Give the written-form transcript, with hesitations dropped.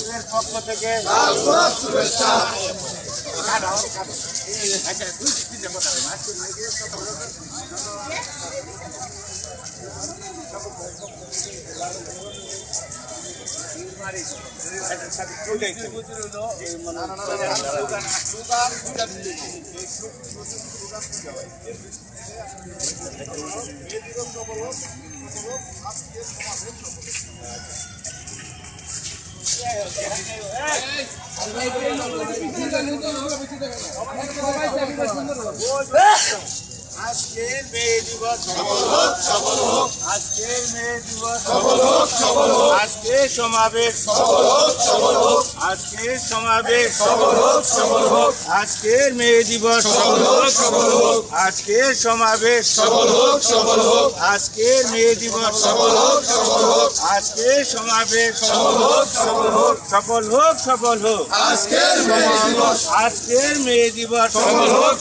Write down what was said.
টিমের পক্ষ থেকে শুভেচ্ছা। আজকের মে দিবস সফল হোক, আজকের মে দিবস সফল হোক, সফল হোক, আজকের সমাবেশ সফল হোক, সফল হোক, আজকের সমাবেশ সফল হোক, সফল হোক, আজকের মে দিবস সফল হোক, সফল হোক, আজকের সমাবেশ সফল হোক, সফল হোক, আজকের মে দিবস সফল হোক, সফল হোক, আজকের সমাবেশ সফল হোক, সফল হোক, সফল হোক সফল হোক আজকের মে দিবস আজকের মে দিবস সফল হোক।